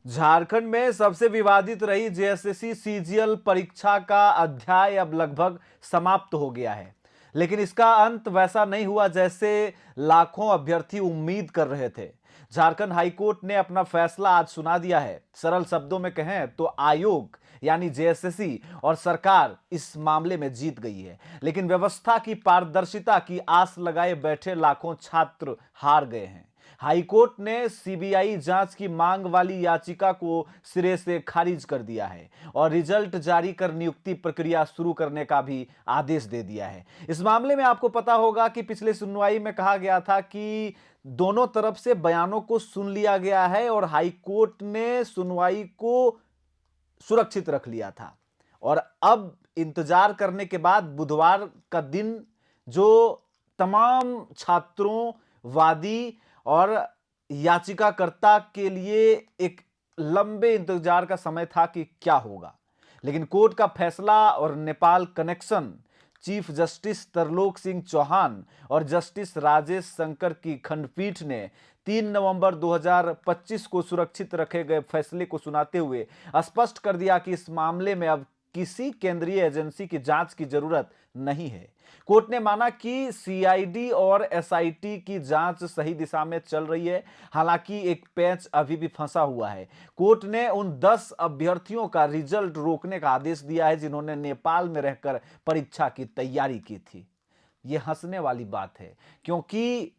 झारखंड में सबसे विवादित रही जेएसएससी सीजीएल परीक्षा का अध्याय अब लगभग समाप्त हो गया है। लेकिन इसका अंत वैसा नहीं हुआ जैसे लाखों अभ्यर्थी उम्मीद कर रहे थे। झारखंड हाईकोर्ट ने अपना फैसला आज सुना दिया है। सरल शब्दों में कहें तो आयोग यानी जेएसएससी और सरकार इस मामले में जीत गई है, लेकिन व्यवस्था की पारदर्शिता की आस लगाए बैठे लाखों छात्र हार गए हैं। हाईकोर्ट ने सीबीआई जांच की मांग वाली याचिका को सिरे से खारिज कर दिया है और रिजल्ट जारी कर नियुक्ति प्रक्रिया शुरू करने का भी आदेश दे दिया है। इस मामले में आपको पता होगा कि पिछले सुनवाई में कहा गया था कि दोनों तरफ से बयानों को सुन लिया गया है और हाईकोर्ट ने सुनवाई को सुरक्षित रख लिया था। और अब इंतजार करने के बाद बुधवार का दिन जो तमाम छात्रों, वादी और याचिकाकर्ता के लिए एक लंबे इंतजार का समय था कि क्या होगा। लेकिन कोर्ट का फैसला और Nepal connection, chief justice Tarlok Singh Chauhan और जस्टिस राजेश शंकर की खंडपीठ ने 3 नवंबर 2025 को सुरक्षित रखे गए फैसले को सुनाते हुए स्पष्ट कर दिया कि इस मामले में अब किसी केंद्रीय एजेंसी की जांच की जरूरत नहीं है। कोर्ट ने माना कि सीआईडी और एसआईटी की जांच सही दिशा में चल रही है, हालांकि एक पेंच अभी भी फंसा हुआ है। कोर्ट ने उन 10 अभ्यर्थियों का रिजल्ट रोकने का आदेश दिया है जिन्होंने नेपाल में रहकर परीक्षा की तैयारी की थी। यह हंसने वाली बात है, क्योंकि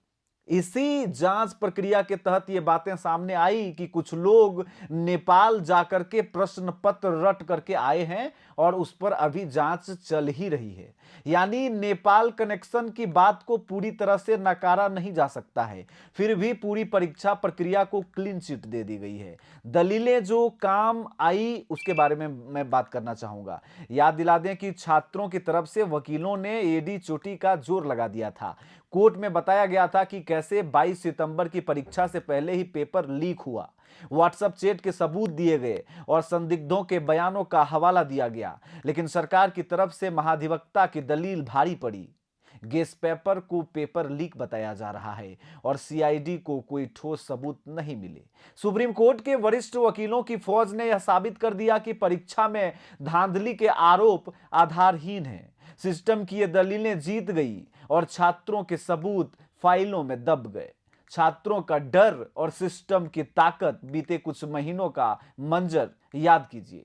इसी जांच प्रक्रिया के तहत ये बातें सामने आई कि कुछ लोग नेपाल जाकर के प्रश्न पत्र रट करके आए हैं और उस पर अभी जांच चल ही रही है। यानी नेपाल कनेक्शन की बात को पूरी तरह से नकारा नहीं जा सकता है, फिर भी पूरी परीक्षा प्रक्रिया को क्लीन चिट दे दी गई है। दलीलें जो काम आई उसके बारे में मैं बात करना चाहूंगा। याद दिला दें कि छात्रों की तरफ से वकीलों ने एडी चोटी का जोर लगा दिया था। कोर्ट में बताया गया था कि कैसे 22 सितंबर की परीक्षा से पहले ही पेपर लीक हुआ, व्हाट्सएप चैट के सबूत दिए गए और संदिग्धों के बयानों का हवाला दिया गया। लेकिन सरकार की तरफ से महाधिवक्ता की दलील भारी पड़ी। गेस पेपर को पेपर लीक बताया जा रहा है और सीआईडी को कोई ठोस सबूत नहीं मिले। सुप्रीम कोर्ट के वरिष्ठ वकीलों की फौज ने यह साबित कर दिया कि परीक्षा में धांधली के आरोप आधारहीन हैं। सिस्टम की ये दलीलें जीत गई और छात्रों के सबूत फाइलों में दब गए। छात्रों का डर और सिस्टम की ताकत, बीते कुछ महीनों का मंजर याद कीजिए।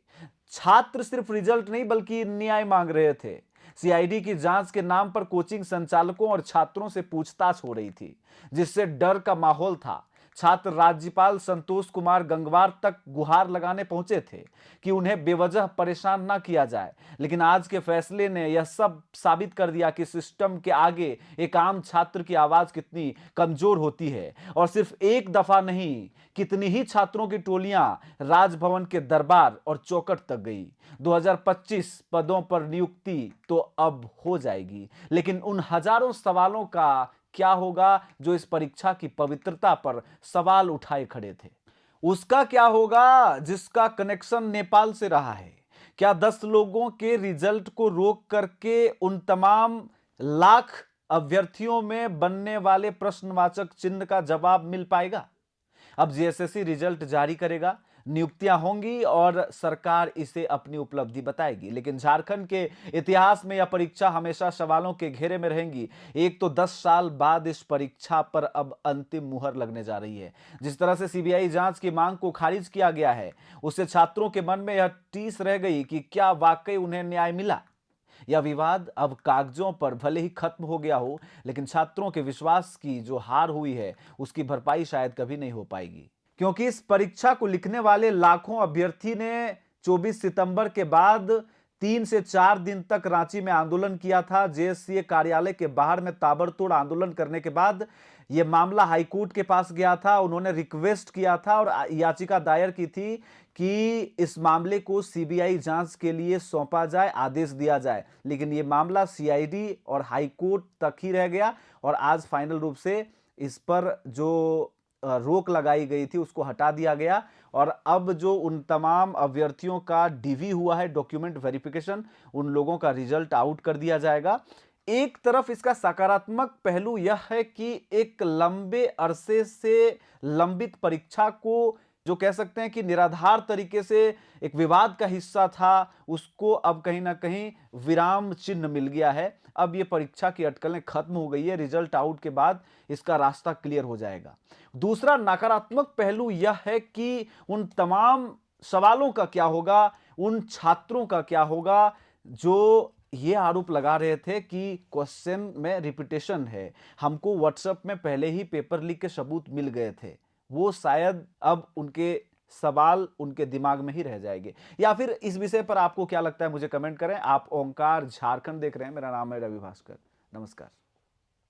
छात्र सिर्फ रिजल्ट नहीं बल्कि न्याय मांग रहे थे। सीआईडी की जांच के नाम पर कोचिंग संचालकों और छात्रों से पूछताछ हो रही थी, जिससे डर का माहौल था। छात्र राज्यपाल संतोष कुमार गंगवार तक गुहार लगाने पहुंचे थे कि उन्हें बेवजह परेशान ना किया जाए। लेकिन आज के फैसले ने यह सब साबित कर दिया कि सिस्टम के आगे एक आम छात्र की आवाज कितनी कमजोर होती है। और सिर्फ एक दफा नहीं, कितनी ही छात्रों की टोलियां राजभवन के दरबार और चौखट तक गई। 2025 पदों पर नियुक्ति तो अब हो जाएगी, लेकिन उन हजारों सवालों का क्या होगा जो इस परीक्षा की पवित्रता पर सवाल उठाए खड़े थे? उसका क्या होगा जिसका कनेक्शन नेपाल से रहा है? क्या 10 लोगों के रिजल्ट को रोक करके उन तमाम लाख अभ्यर्थियों में बनने वाले प्रश्नवाचक चिन्ह का जवाब मिल पाएगा? अब जेएसएससी रिजल्ट जारी करेगा, नियुक्तियां होंगी और सरकार इसे अपनी उपलब्धि बताएगी। लेकिन झारखंड के इतिहास में यह परीक्षा हमेशा सवालों के घेरे में रहेगी। एक तो 10 साल बाद इस परीक्षा पर अब अंतिम मुहर लगने जा रही है। जिस तरह से सीबीआई जांच की मांग को खारिज किया गया है, उससे छात्रों के मन में यह टीस रह गई कि क्या वाकई उन्हें न्याय मिला। यह विवाद अब कागजों पर भले ही खत्म हो गया हो, लेकिन छात्रों के विश्वास की जो हार हुई है उसकी भरपाई शायद कभी नहीं हो पाएगी, क्योंकि इस परीक्षा को लिखने वाले लाखों अभ्यर्थी ने 24 सितंबर के बाद 3 से 4 दिन तक रांची में आंदोलन किया था। जेएससीए कार्यालय के बाहर में ताबड़तोड़ आंदोलन करने के बाद यह मामला हाईकोर्ट के पास गया था। उन्होंने रिक्वेस्ट किया था और याचिका दायर की थी कि इस मामले को सीबीआई जांच के लिए सौंपा जाए, आदेश दिया जाए। लेकिन यह मामला सीआईडी और हाईकोर्ट तक ही रह गया और आज फाइनल रूप से इस पर जो रोक लगाई गई थी उसको हटा दिया गया। और अब जो उन तमाम अभ्यर्थियों का डीवी हुआ है, डॉक्यूमेंट वेरिफिकेशन, उन लोगों का रिजल्ट आउट कर दिया जाएगा। एक तरफ इसका सकारात्मक पहलू यह है कि एक लंबे अरसे से लंबित परीक्षा को जो कह सकते हैं कि निराधार तरीके से एक विवाद का हिस्सा था, उसको अब कहीं ना कहीं विराम चिन्ह मिल गया है। अब ये परीक्षा की अटकलें खत्म हो गई है, रिजल्ट आउट के बाद इसका रास्ता क्लियर हो जाएगा। दूसरा नकारात्मक पहलू यह है कि उन तमाम सवालों का क्या होगा, उन छात्रों का क्या होगा जो ये आरोप लगा रहे थे कि क्वेश्चन में रिपीटेशन है, हमको व्हाट्सएप में पहले ही पेपर लीक के सबूत मिल गए थे, वो शायद अब उनके सवाल उनके दिमाग में ही रह जाएंगे। या फिर इस विषय पर आपको क्या लगता है, मुझे कमेंट करें। आप ओंकार झारखंड देख रहे हैं, मेरा नाम है रवि भास्कर। नमस्कार।